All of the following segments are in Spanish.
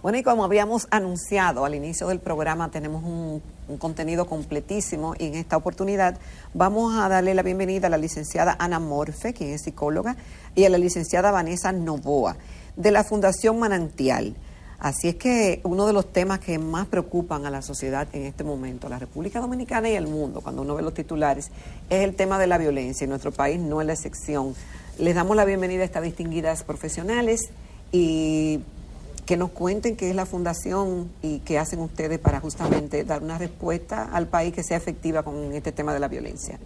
Bueno, y como habíamos anunciado al inicio del programa, tenemos un contenido completísimo y en esta oportunidad vamos a darle la bienvenida a la licenciada Ana Morfe, quien es psicóloga, y a la licenciada Vanessa Novoa, de la Fundación Manantial. Así es que uno de los temas que más preocupan a la sociedad en este momento, a la República Dominicana y al mundo, cuando uno ve los titulares, es el tema de la violencia, y nuestro país no es la excepción. Les damos la bienvenida a estas distinguidas profesionales y que nos cuenten qué es la fundación y qué hacen ustedes para justamente dar una respuesta al país que sea efectiva con este tema de la violencia.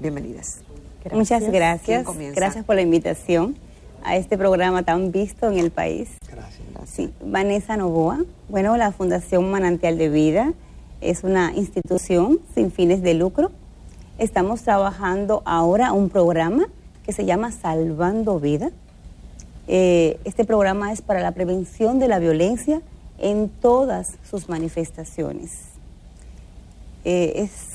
Bienvenidas. Gracias. Muchas gracias. Gracias por la invitación a este programa tan visto en el país. Gracias. Sí, Vanessa Novoa. Bueno, la Fundación Manantial de Vida es una institución sin fines de lucro. Estamos trabajando ahora un programa que se llama Salvando Vida. Este programa es para la prevención de la violencia en todas sus manifestaciones.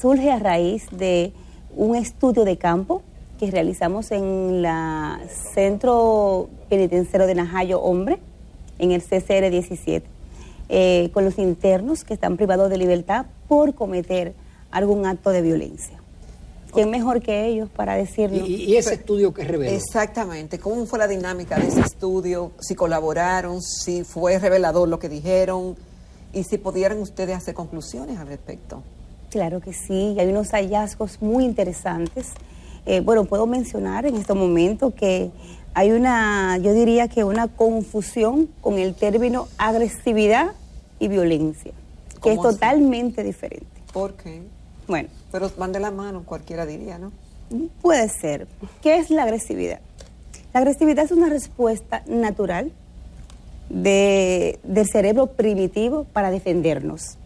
Surge a raíz de un estudio de campo que realizamos en el Centro Penitenciario de Najayo Hombre, en el CCR 17, con los internos que están privados de libertad por cometer algún acto de violencia. ¿Quién mejor que ellos para decirlo? ¿Y ese estudio qué reveló? Exactamente. ¿Cómo fue la dinámica de ese estudio? Si colaboraron, si fue revelador lo que dijeron y si pudieran ustedes hacer conclusiones al respecto. Claro que sí, hay unos hallazgos muy interesantes. Bueno, puedo mencionar en este momento que hay yo diría que una confusión con el término agresividad y violencia, que es totalmente diferente. ¿Por qué? Bueno. Pero van de la mano, cualquiera diría, ¿no? Puede ser. ¿Qué es la agresividad? La agresividad es una respuesta natural del cerebro primitivo para defendernos.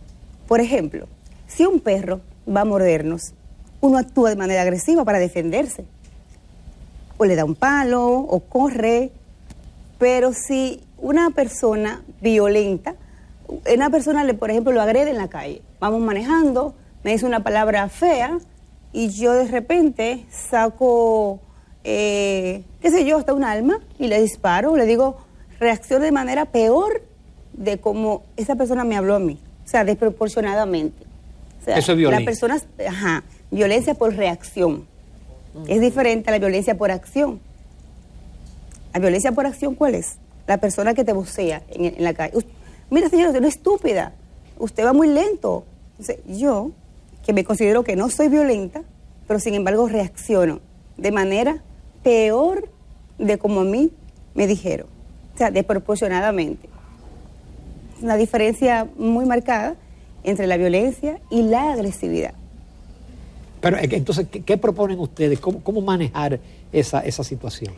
Por ejemplo, si un perro va a mordernos, uno actúa de manera agresiva para defenderse. O le da un palo, o corre. Pero si una persona violenta, una persona, por ejemplo, lo agrede en la calle, vamos manejando, me dice una palabra fea y yo de repente saco, qué sé yo, hasta un arma y le disparo, le digo, reacciono de manera peor de como esa persona me habló a mí, o sea, desproporcionadamente. O sea, eso es violencia. Las personas, violencia por reacción. Es diferente a la violencia por acción. La violencia por acción, ¿cuál es? La persona que te vocea en la calle. Mira, señora, usted no es estúpida, usted va muy lento. Entonces, yo, que me considero que no soy violenta, pero sin embargo reacciono de manera peor de como a mí me dijeron. O sea, desproporcionadamente. Es una diferencia muy marcada entre la violencia y la agresividad. Pero entonces, ¿qué proponen ustedes? ¿Cómo manejar esa situación?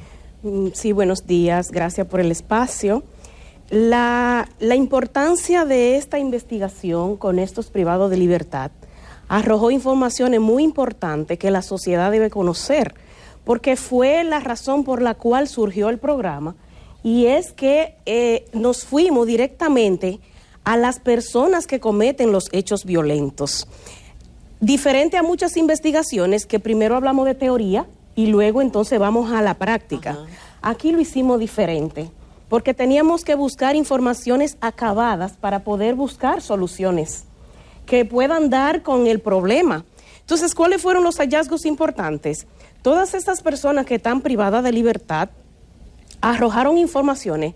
Sí, buenos días. Gracias por el espacio. La importancia de esta investigación con estos privados de libertad arrojó informaciones muy importantes que la sociedad debe conocer, porque fue la razón por la cual surgió el programa, y es que nos fuimos directamente a las personas que cometen los hechos violentos. Diferente a muchas investigaciones que primero hablamos de teoría y luego entonces vamos a la práctica. Ajá. Aquí lo hicimos diferente, porque teníamos que buscar informaciones acabadas para poder buscar soluciones que puedan dar con el problema. Entonces, ¿cuáles fueron los hallazgos importantes? Todas estas personas que están privadas de libertad arrojaron informaciones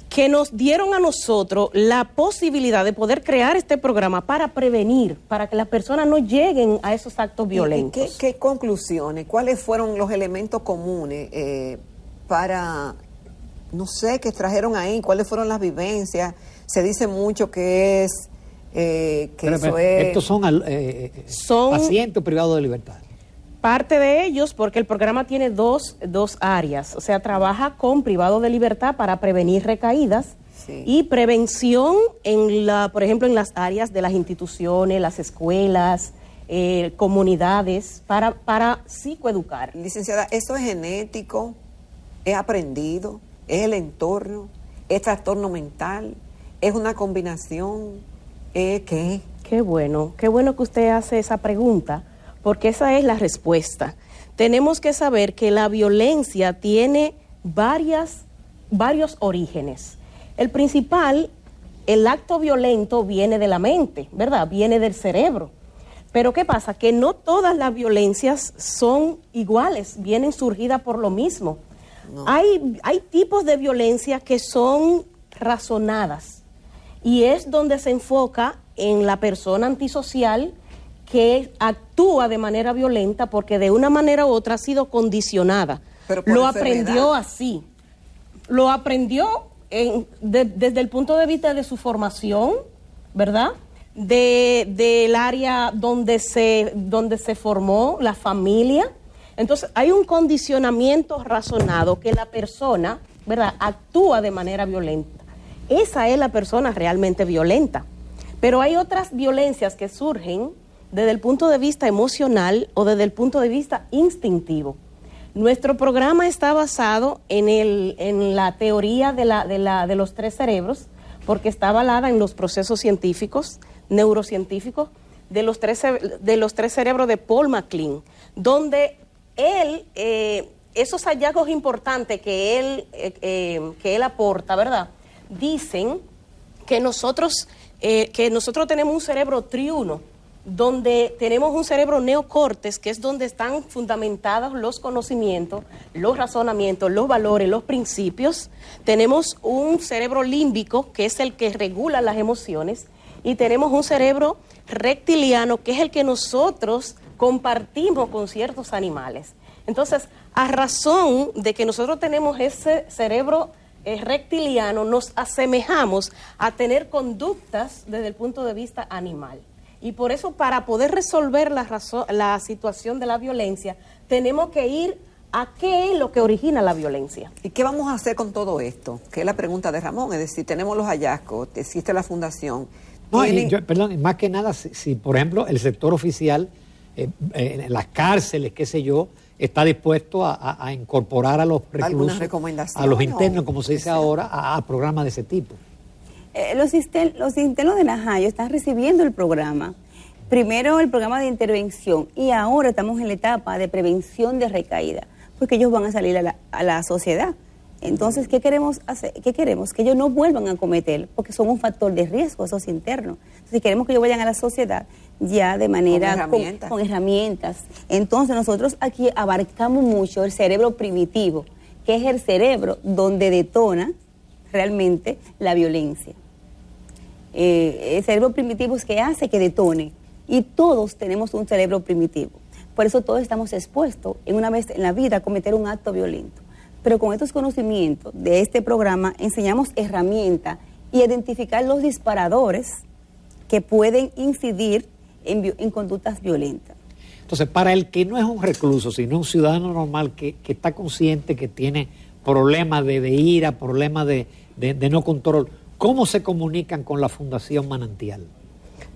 que nos dieron a nosotros la posibilidad de poder crear este programa para prevenir, para que las personas no lleguen a esos actos violentos. ¿Qué conclusiones? ¿Cuáles fueron los elementos comunes para, no sé, que trajeron ahí? ¿Cuáles fueron las vivencias? Se dice mucho que es... Estos son pacientes privados de libertad. Parte de ellos, porque el programa tiene dos áreas, o sea, trabaja con privados de libertad para prevenir recaídas, sí, y prevención por ejemplo, en las áreas de las instituciones, las escuelas, comunidades, para psicoeducar. Licenciada, ¿esto es genético? ¿Es aprendido? ¿Es el entorno? ¿Es trastorno mental? ¿Es una combinación? ¿Qué? Qué bueno que usted hace esa pregunta, porque esa es la respuesta. Tenemos que saber que la violencia tiene varios orígenes. El principal el acto violento viene de la mente, ¿verdad? Viene del cerebro. Pero ¿qué pasa? Que no todas las violencias son iguales, vienen surgidas por lo mismo. No. Hay tipos de violencia que son razonadas y es donde se enfoca en la persona antisocial que actúa de manera violenta porque de una manera u otra ha sido condicionada. Lo aprendió así. Lo aprendió desde el punto de vista de su formación, ¿verdad? Del área donde se formó, la familia. Entonces, hay un condicionamiento razonado que la persona, ¿verdad?, actúa de manera violenta. Esa es la persona realmente violenta. Pero hay otras violencias que surgen desde el punto de vista emocional o desde el punto de vista instintivo. Nuestro programa está basado en la teoría de los tres cerebros, porque está avalada en los procesos científicos, neurocientíficos, de los tres cerebros de Paul MacLean, donde esos hallazgos importantes que él aporta, ¿verdad?, dicen que nosotros tenemos un cerebro triuno, donde tenemos un cerebro neocórtex, que es donde están fundamentados los conocimientos, los razonamientos, los valores, los principios. Tenemos un cerebro límbico, que es el que regula las emociones, y tenemos un cerebro reptiliano, que es el que nosotros compartimos con ciertos animales. Entonces, a razón de que nosotros tenemos ese cerebro reptiliano, nos asemejamos a tener conductas desde el punto de vista animal. Y por eso, para poder resolver la situación de la violencia, tenemos que ir a qué es lo que origina la violencia. ¿Y qué vamos a hacer con todo esto? Que es la pregunta de Ramón, es decir, tenemos los hallazgos, existe la fundación. No, perdón, más que nada, si por ejemplo el sector oficial, en las cárceles, qué sé yo, está dispuesto a incorporar a los reclusos, a los internos, como se dice ahora, a programas de ese tipo. Los internos de Najayo están recibiendo el programa. Primero el programa de intervención y ahora estamos en la etapa de prevención de recaída, porque ellos van a salir a la sociedad. Entonces, ¿qué queremos hacer? ¿Qué queremos? Que ellos no vuelvan a cometer, porque son un factor de riesgo esos internos. Entonces, queremos que ellos vayan a la sociedad ya de manera con herramientas. Entonces, nosotros aquí abarcamos mucho el cerebro primitivo, que es el cerebro donde detona realmente la violencia. El cerebro primitivo es que hace que detone, y todos tenemos un cerebro primitivo. Por eso todos estamos expuestos en una vez en la vida a cometer un acto violento. Pero con estos conocimientos de este programa enseñamos herramientas y identificar los disparadores que pueden incidir en conductas violentas. Entonces, para el que no es un recluso, sino un ciudadano normal que está consciente que tiene problemas de ira, problemas de no control, ¿cómo se comunican con la Fundación Manantial?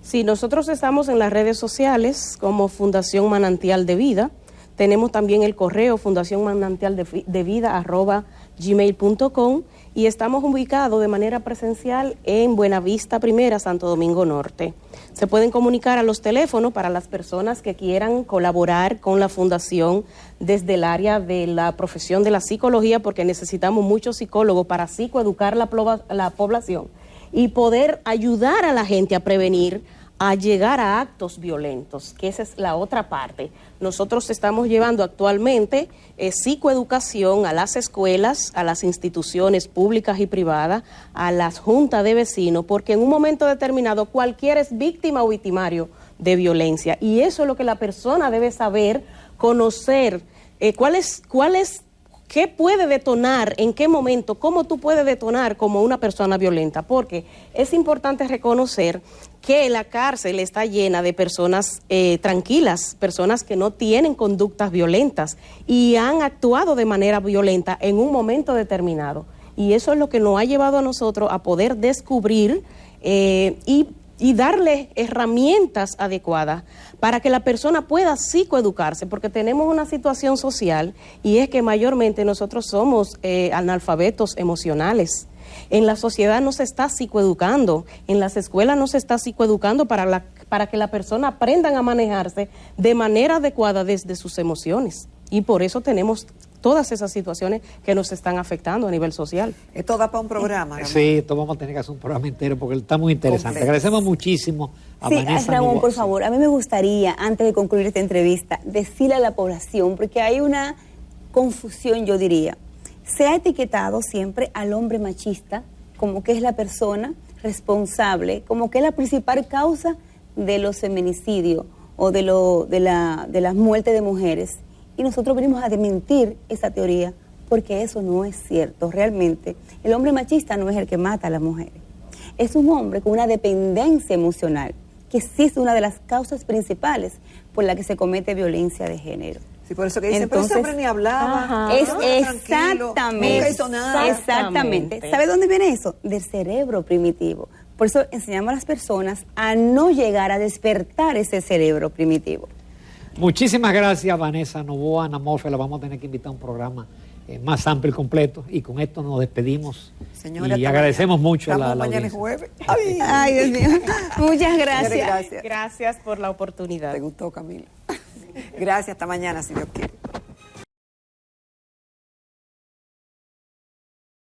Sí, nosotros estamos en las redes sociales como Fundación Manantial de Vida. Tenemos también el correo fundacionmanantialdevida@gmail.com y estamos ubicados de manera presencial en Buenavista Primera, Santo Domingo Norte. Se pueden comunicar a los teléfonos para las personas que quieran colaborar con la fundación desde el área de la profesión de la psicología, porque necesitamos muchos psicólogos para psicoeducar la población y poder ayudar a la gente a prevenir, a llegar a actos violentos, que esa es la otra parte. Nosotros estamos llevando actualmente psicoeducación a las escuelas, a las instituciones públicas y privadas, a las juntas de vecinos, porque en un momento determinado cualquiera es víctima o victimario de violencia, y eso es lo que la persona debe saber, conocer, qué puede detonar, en qué momento, cómo tú puedes detonar como una persona violenta, porque es importante reconocer que la cárcel está llena de personas tranquilas, personas que no tienen conductas violentas y han actuado de manera violenta en un momento determinado. Y eso es lo que nos ha llevado a nosotros a poder descubrir y darle herramientas adecuadas para que la persona pueda psicoeducarse, porque tenemos una situación social y es que mayormente nosotros somos analfabetos emocionales. En la sociedad no se está psicoeducando, en las escuelas no se está psicoeducando para que la persona aprendan a manejarse de manera adecuada desde sus emociones. Y por eso tenemos todas esas situaciones que nos están afectando a nivel social. Esto da para un programa, Ramón. Sí, esto vamos a tener que hacer un programa entero porque está muy interesante. Completo. Agradecemos muchísimo a Vanessa Ramón, Novoa. por favor, a mí me gustaría, antes de concluir esta entrevista, decirle a la población, porque hay una confusión, yo diría. Se ha etiquetado siempre al hombre machista como que es la persona responsable, como que es la principal causa de los feminicidios o de las muertes de mujeres. Y nosotros venimos a desmentir esa teoría porque eso no es cierto. Realmente, el hombre machista no es el que mata a las mujeres. Es un hombre con una dependencia emocional, que sí es una de las causas principales por la que se comete violencia de género. Sí, por eso que dicen, entonces, pero ese hombre ni hablaba. Es no, exactamente. Nunca hizo nada. Exactamente. ¿Sabe dónde viene eso? Del cerebro primitivo. Por eso enseñamos a las personas a no llegar a despertar ese cerebro primitivo. Muchísimas gracias, Vanessa Novoa, Ana Morfe. La vamos a tener que invitar a un programa más amplio y completo. Y con esto nos despedimos. Señora, y agradecemos mucho la audiencia. mañana es jueves. Ay, Dios mío. Muchas gracias. Gracias. Gracias por la oportunidad. ¿Te gustó, Camila? Gracias, hasta mañana, si Dios quiere.